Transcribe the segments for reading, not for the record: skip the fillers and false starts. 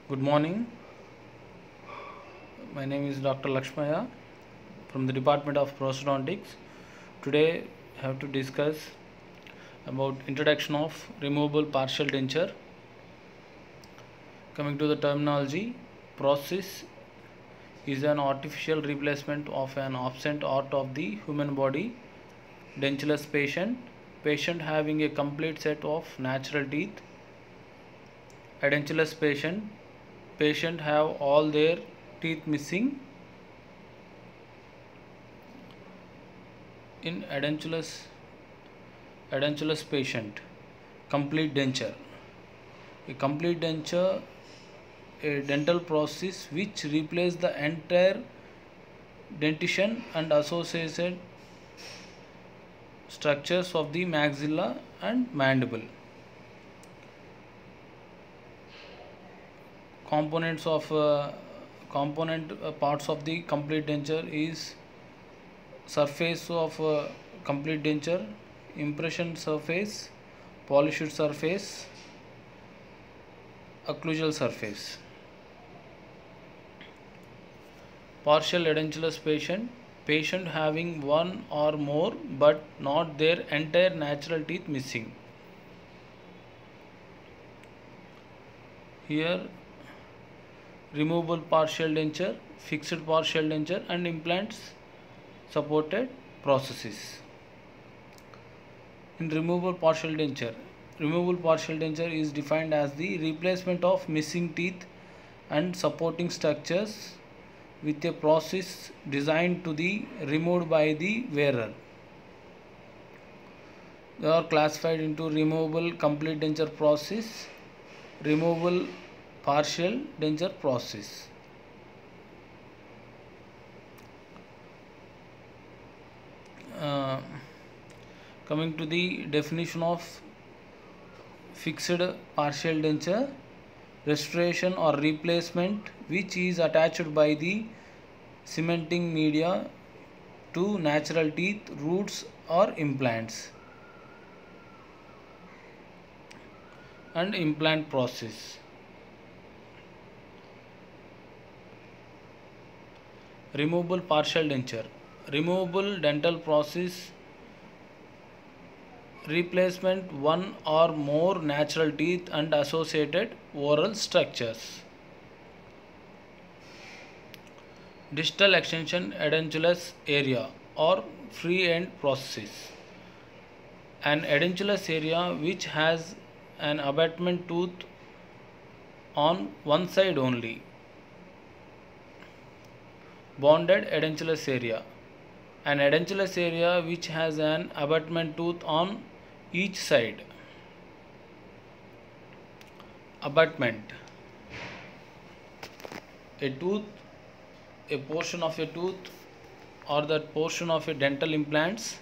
Good morning. My name is Dr. Lakshmaya from the Department of Prosthodontics. Today I have to discuss about introduction of removable partial denture. Coming to the terminology, prosthesis is an artificial replacement of an absent part of the human body. Dentulous patient having a complete set of natural teeth. Edentulous patient have all their teeth missing. In edentulous patient, complete denture. A complete denture, a dental process which replaces the entire dentition and associated structures of the maxilla and mandible. Components of parts of the complete denture is surface of complete denture, impression surface, polished surface, occlusal surface. Partial edentulous patient having one or more but not their entire natural teeth missing. Here removable partial denture, fixed partial denture and implants supported processes. In removable partial denture is defined as the replacement of missing teeth and supporting structures with a process designed to be removed by the wearer. They are classified into removable complete denture process, removable partial denture process. Coming to the definition of fixed partial denture, restoration or replacement which is attached by the cementing media to natural teeth, roots or implants. And implant process. Removable partial denture. Removable dental process replacement one or more natural teeth and associated oral structures. Distal extension edentulous area or free end processes. An edentulous area which has an abutment tooth on one side only. Bonded edentulous area. An edentulous area which has an abutment tooth on each side. Abutment. A portion of a tooth or that portion of a dental implants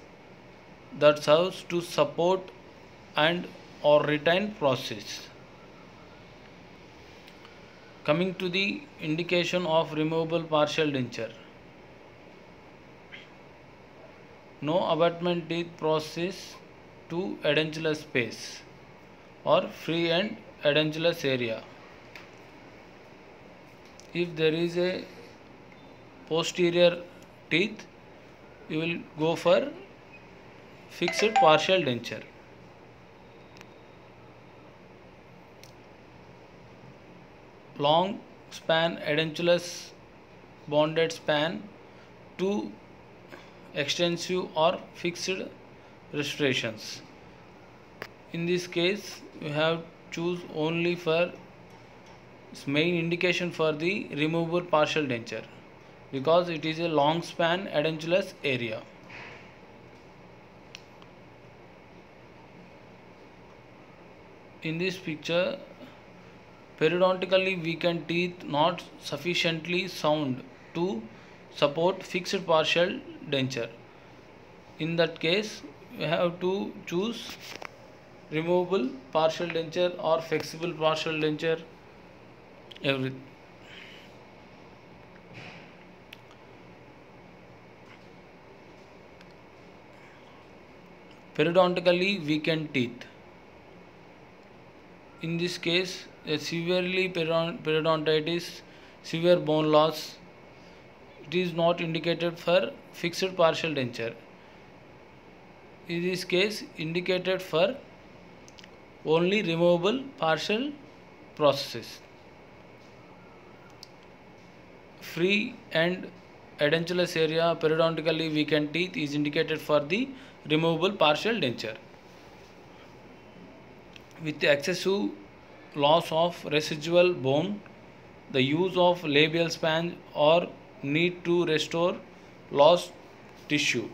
that serves to support and or retain process. Coming to the indication of removable partial denture. No abutment teeth process to edentulous space or free end edentulous area. If there is a posterior teeth, you will go for fixed partial denture. Long span edentulous bonded span to extensive or fixed restorations. In this case, you have choose only for main indication for the removable partial denture because it is a long span edentulous area. In this picture, periodontically weakened teeth not sufficiently sound to support fixed partial denture. In that case, you have to choose removable partial denture or flexible partial denture. Periodontically weakened teeth. In this case, A severely periodontitis, severe bone loss, it is not indicated for fixed partial denture. In this case, indicated for only removable partial processes. Free and edentulous area, periodontically weakened teeth is indicated for the removable partial denture. With excessive loss of residual bone, the use of labial sponge or need to restore lost tissue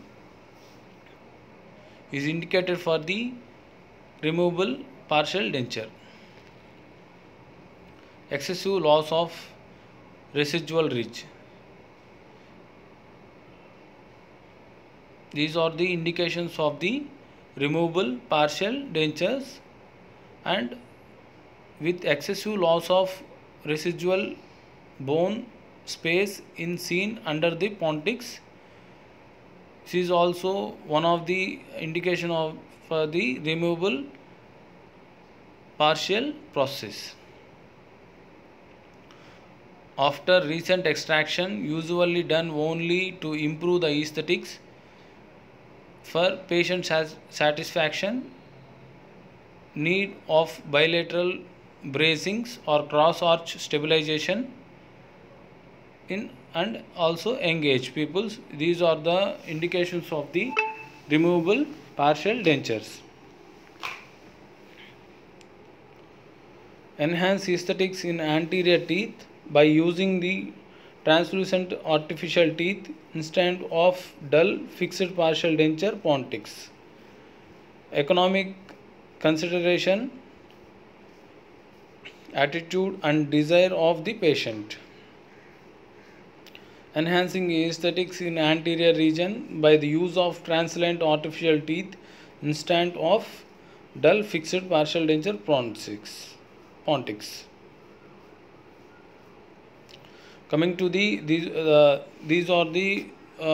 is indicated for the removable partial denture. Excessive loss of residual ridge. These are the indications of the removable partial dentures. And with excessive loss of residual bone space in seen under the pontics, this is also one of the indication of the removable partial process. After recent extraction, usually done only to improve the aesthetics for patient satisfaction, need of bilateral bracings or cross arch stabilization in and also engage peoples. These are the indications of the removable partial dentures. Enhance aesthetics in anterior teeth by using the translucent artificial teeth instead of dull fixed partial denture pontics. Economic consideration, attitude and desire of the patient. Enhancing aesthetics in anterior region by the use of translucent artificial teeth instead of dull fixed partial denture pontics. Coming to these are the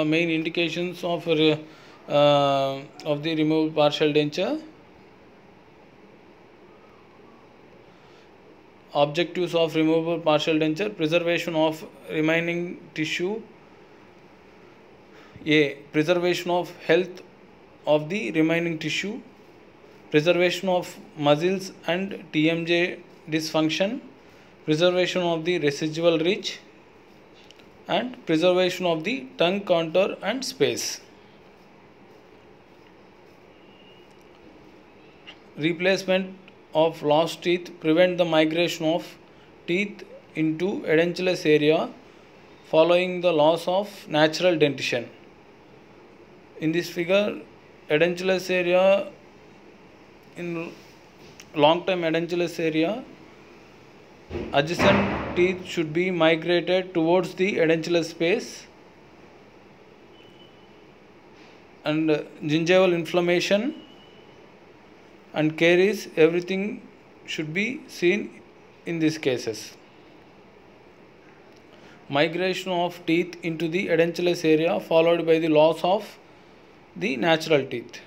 main indications of the removable partial denture. Objectives of removable partial denture: preservation of remaining tissue. A. Preservation of health of the remaining tissue. Preservation of muscles and TMJ dysfunction. Preservation of the residual ridge. And preservation of the tongue contour and space. Replacement of lost teeth prevent the migration of teeth into edentulous area following the loss of natural dentition. In this figure, edentulous area, in long-term edentulous area, adjacent teeth should be migrated towards the edentulous space, and gingival inflammation and caries, everything should be seen in these cases. Migration of teeth into the edentulous area followed by the loss of the natural teeth.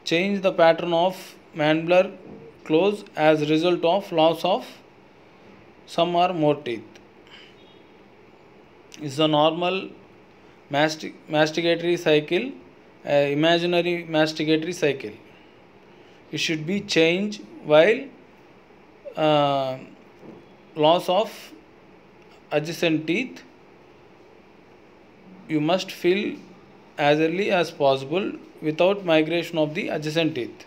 Change the pattern of mandibular close as a result of loss of some or more teeth. Is a normal masticatory cycle, imaginary masticatory cycle. It should be changed while loss of adjacent teeth. You must fill as early as possible without migration of the adjacent teeth.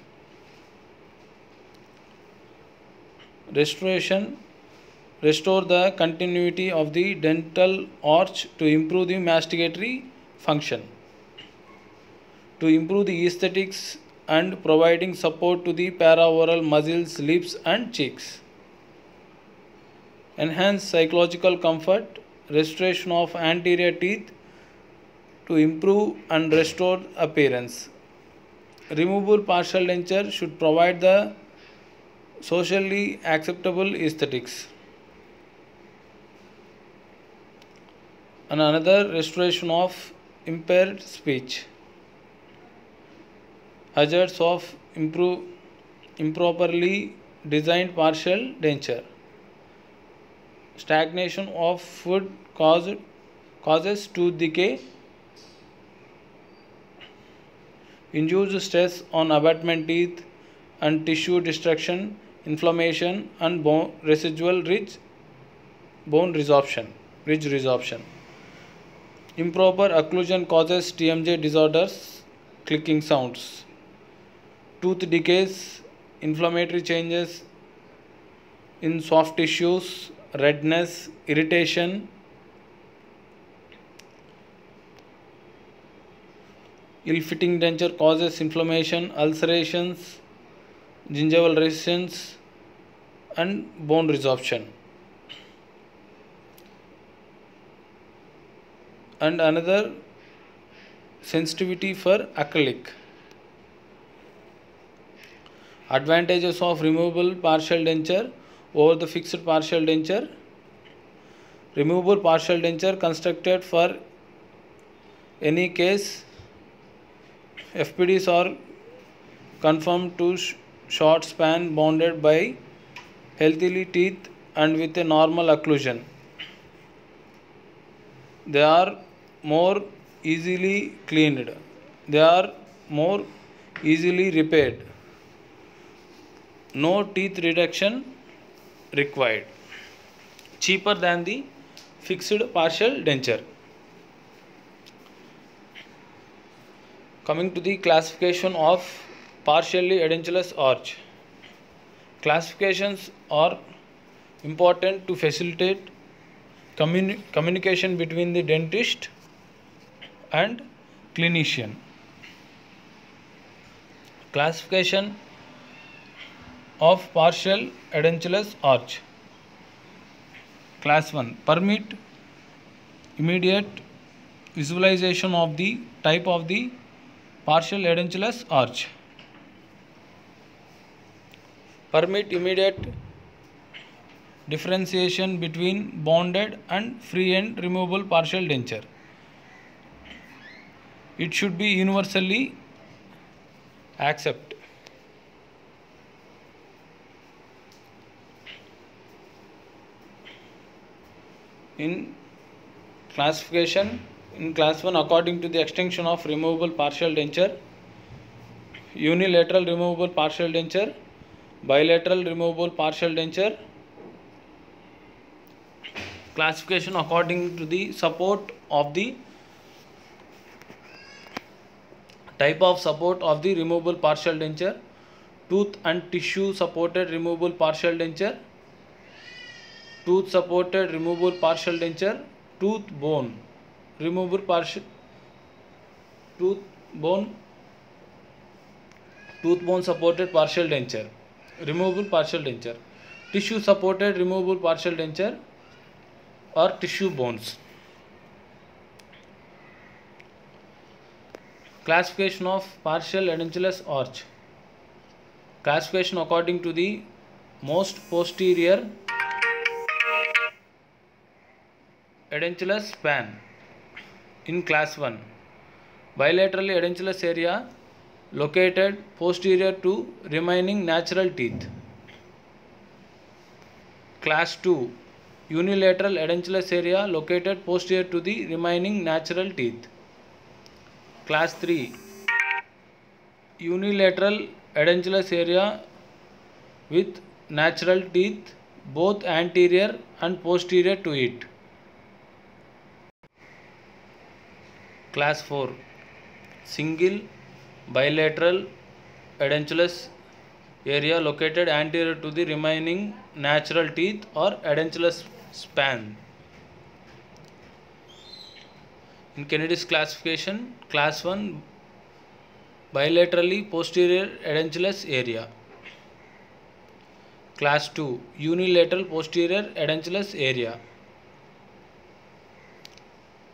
Restoration: restore the continuity of the dental arch to improve the masticatory function. To improve the aesthetics and providing support to the paraoral muscles, lips and cheeks. Enhance psychological comfort, restoration of anterior teeth to improve and restore appearance. Removable partial denture should provide the socially acceptable aesthetics. And another, restoration of impaired speech. Hazards of improperly designed partial denture. Stagnation of food causes tooth decay. Induced stress on abutment teeth and tissue destruction, inflammation, and residual ridge resorption. Improper occlusion causes TMJ disorders, clicking sounds. Tooth decays, inflammatory changes in soft tissues, redness, irritation. Ill-fitting denture causes inflammation, ulcerations, gingival resistance, and bone resorption. And another, sensitivity for acrylic. Advantages of removable partial denture over the fixed partial denture. Removable partial denture constructed for any case. FPDs are conformed to short span bounded by healthy teeth and with a normal occlusion. They are more easily cleaned. They are more easily repaired. No teeth reduction required. Cheaper than the fixed partial denture. Coming to the classification of partially edentulous arch. Classifications are important to facilitate communication between the dentist and clinician. Classification of partial edentulous arch. Class 1. Permit immediate visualization of the type of the partial edentulous arch. Permit immediate differentiation between bonded and free end removable partial denture. It should be universally accepted. In classification, in class 1, according to the extension of removable partial denture, unilateral removable partial denture, bilateral removable partial denture. Classification according to the support of the type of support of the removable partial denture, tooth and tissue supported removable partial denture, tooth supported removable partial denture, tooth bone removable partial tooth bone supported partial denture, removable partial denture, tissue supported removable partial denture or tissue bones. Classification of partial edentulous arch. Classification according to the most posterior edentulous span. In class 1, bilaterally edentulous area located posterior to remaining natural teeth. Class 2, unilateral edentulous area located posterior to the remaining natural teeth. Class 3, unilateral edentulous area with natural teeth both anterior and posterior to it. Class 4, single bilateral edentulous area located anterior to the remaining natural teeth or edentulous span. In Kennedy's classification, class 1, bilaterally posterior edentulous area. Class 2, unilateral posterior edentulous area.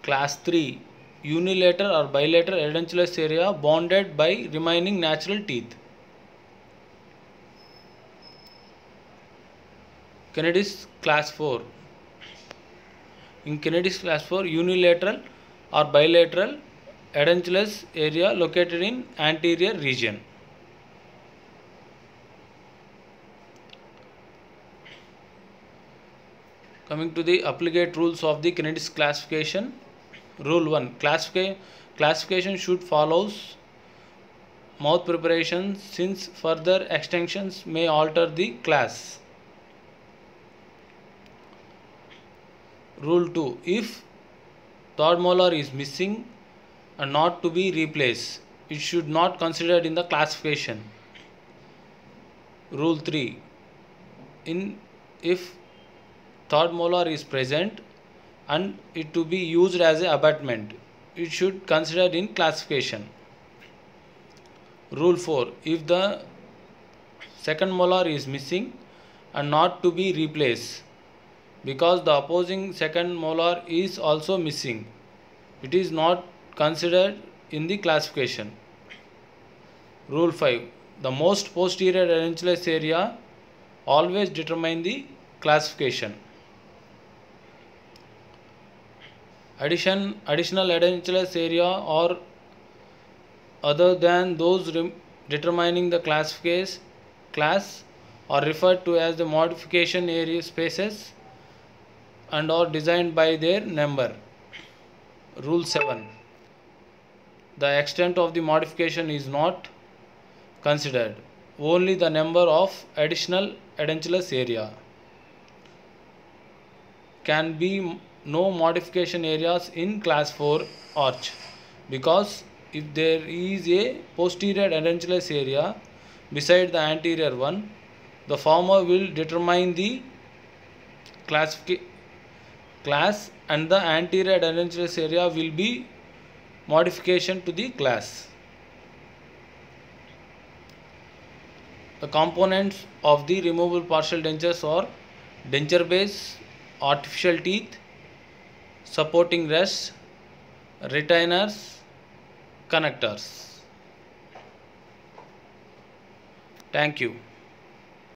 Class 3, unilateral or bilateral edentulous area bonded by remaining natural teeth. Kennedy's class 4. In Kennedy's class 4, unilateral or bilateral edentulous area located in anterior region. Coming to the applicate rules of the kinetics classification. Rule 1. Classification should follows mouth preparation, since further extensions may alter the class. Rule 2. If third molar is missing and not to be replaced, it should not considered in the classification. Rule 3. If third molar is present and it to be used as a abutment, it should considered in classification. Rule 4. If the second molar is missing and not to be replaced, because the opposing second molar is also missing, it is not considered in the classification. Rule 5. The most posterior edentulous area always determine the classification. Additional edentulous area or other than those determining the class are referred to as the modification area spaces and are designed by their number. Rule 7. The extent of the modification is not considered, only the number of additional edentulous area. Can be no modification areas in class 4 arch, because if there is a posterior edentulous area beside the anterior one, the former will determine the class and the anterior edentulous area will be modification to the class. The components of the removable partial dentures are denture base, artificial teeth, supporting rests, retainers, connectors. Thank you.